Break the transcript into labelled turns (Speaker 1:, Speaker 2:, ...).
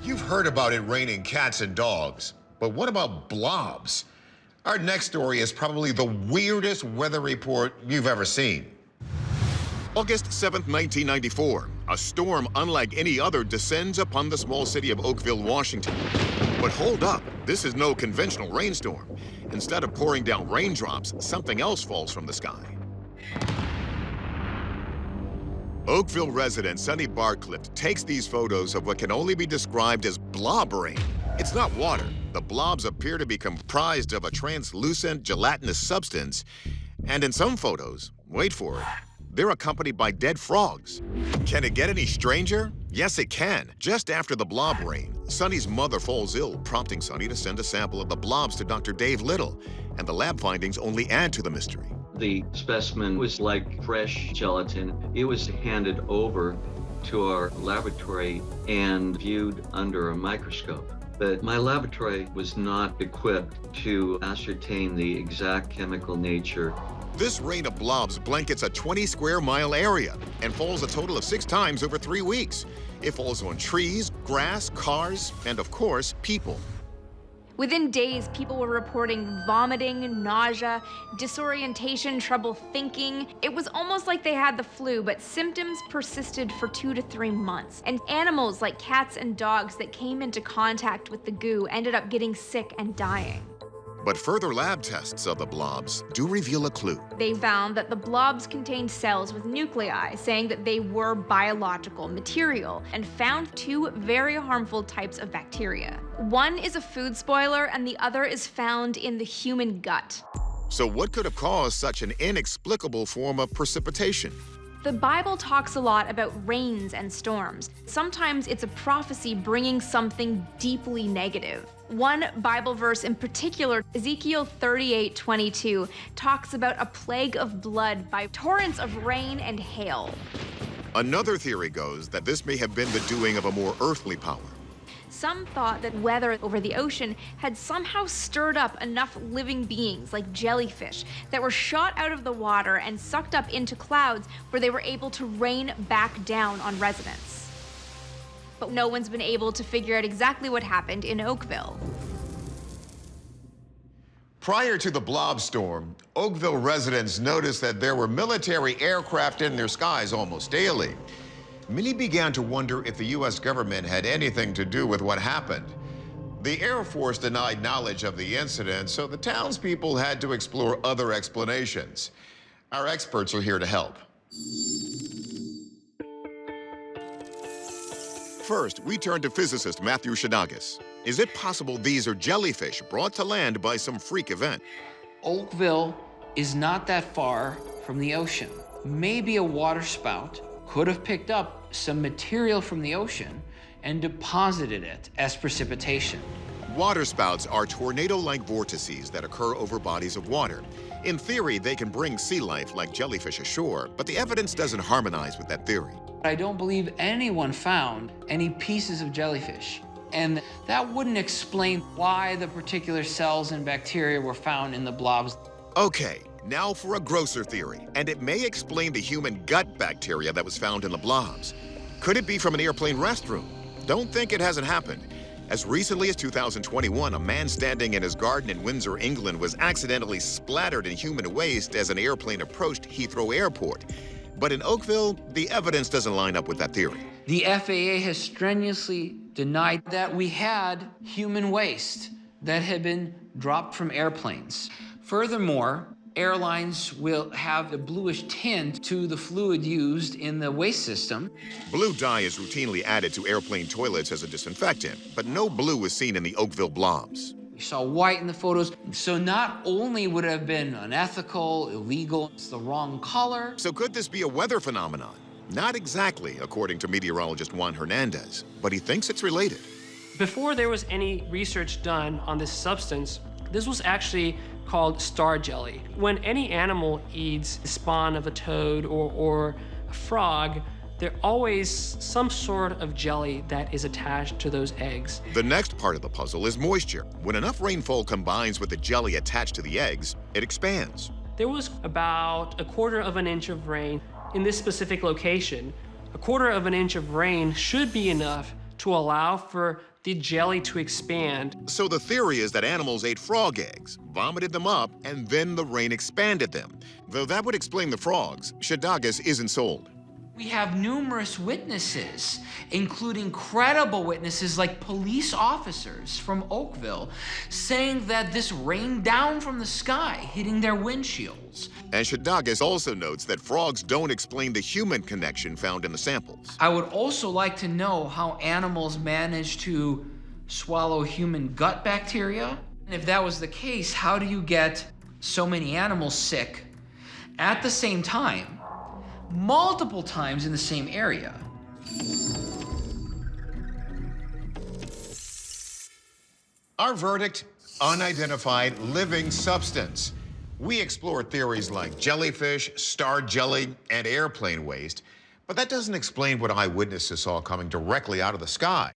Speaker 1: You've heard about it raining cats and dogs, but what about blobs? Our next story is probably the weirdest weather report you've ever seen. August 7th, 1994. A storm unlike any other descends upon the small city of Oakville, Washington. But hold up, this is no conventional rainstorm. Instead of pouring down raindrops, something else falls from the sky. Oakville resident Sonny Barcliffe takes these photos of what can only be described as blob rain. It's not water. The blobs appear to be comprised of a translucent, gelatinous substance. And in some photos, wait for it, they're accompanied by dead frogs. Can it get any stranger? Yes, it can. Just after the blob rain, Sonny's mother falls ill, prompting Sonny to send a sample of the blobs to Dr. Dave Little. And the lab findings only add to the mystery.
Speaker 2: The specimen was like fresh gelatin. It was handed over to our laboratory and viewed under a microscope. But my laboratory was not equipped to ascertain the exact chemical nature.
Speaker 1: This rain of blobs blankets a 20-square-mile area and falls a total of 6 times over 3 weeks. It falls on trees, grass, cars, and of course, people.
Speaker 3: Within days, people were reporting vomiting, nausea, disorientation, trouble thinking. It was almost like they had the flu, but symptoms persisted for 2 to 3 months. And animals like cats and dogs that came into contact with the goo ended up getting sick and dying.
Speaker 1: But further lab tests of the blobs do reveal a clue.
Speaker 3: They found that the blobs contained cells with nuclei, saying that they were biological material, and found 2 very harmful types of bacteria. One is a food spoiler, and the other is found in the human gut.
Speaker 1: So what could have caused such an inexplicable form of precipitation?
Speaker 3: The Bible talks a lot about rains and storms. Sometimes it's a prophecy bringing something deeply negative. One Bible verse in particular, Ezekiel 38:22, talks about a plague of blood by torrents of rain and hail.
Speaker 1: Another theory goes that this may have been the doing of a more earthly power.
Speaker 3: Some thought that weather over the ocean had somehow stirred up enough living beings, like jellyfish, that were shot out of the water and sucked up into clouds where they were able to rain back down on residents. But no one's been able to figure out exactly what happened in Oakville.
Speaker 1: Prior to the blob storm, Oakville residents noticed that there were military aircraft in their skies almost daily. Many began to wonder if the U.S. government had anything to do with what happened. The Air Force denied knowledge of the incident, so the townspeople had to explore other explanations. Our experts are here to help. First, we turn to physicist Matthew Shadagis. Is it possible these are jellyfish brought to land by some freak event?
Speaker 4: Oakville is not that far from the ocean. Maybe a waterspout could have picked up some material from the ocean and deposited it as precipitation.
Speaker 1: Waterspouts are tornado-like vortices that occur over bodies of water. In theory, they can bring sea life like jellyfish ashore, but the evidence doesn't harmonize with that theory.
Speaker 4: I don't believe anyone found any pieces of jellyfish. And that wouldn't explain why the particular cells and bacteria were found in the blobs.
Speaker 1: Okay, now for a grosser theory, and it may explain the human gut bacteria that was found in the blobs. Could it be from an airplane restroom? Don't think it hasn't happened. As recently as 2021, a man standing in his garden in Windsor, England, was accidentally splattered in human waste as an airplane approached Heathrow Airport. But in Oakville, the evidence doesn't line up with that theory.
Speaker 4: The FAA has strenuously denied that we had human waste that had been dropped from airplanes. Furthermore, airlines will have a bluish tint to the fluid used in the waste system.
Speaker 1: Blue dye is routinely added to airplane toilets as a disinfectant, but no blue was seen in the Oakville blobs.
Speaker 4: You saw white in the photos. So not only would it have been unethical, illegal, it's the wrong color.
Speaker 1: So could this be a weather phenomenon? Not exactly, according to meteorologist Juan Hernandez, but he thinks it's related.
Speaker 5: Before there was any research done on this substance, this was actually called star jelly. When any animal eats the spawn of a toad or a frog, there's always some sort of jelly that is attached to those eggs.
Speaker 1: The next part of the puzzle is moisture. When enough rainfall combines with the jelly attached to the eggs, it expands.
Speaker 5: There was about 1/4 of an inch of rain in this specific location. 1/4 of an inch of rain should be enough to allow for the jelly to expand.
Speaker 1: So the theory is that animals ate frog eggs, vomited them up, and then the rain expanded them. Though that would explain the frogs, Shedagis isn't sold.
Speaker 4: We have numerous witnesses, including credible witnesses like police officers from Oakville, saying that this rained down from the sky, hitting their windshields.
Speaker 1: And Shedagis also notes that frogs don't explain the human connection found in the samples.
Speaker 4: I would also like to know how animals manage to swallow human gut bacteria. And if that was the case, how do you get so many animals sick at the same time, multiple times in the same area?
Speaker 1: Our verdict, unidentified living substance. We explored theories like jellyfish, star jelly, and airplane waste, but that doesn't explain what eyewitnesses saw coming directly out of the sky.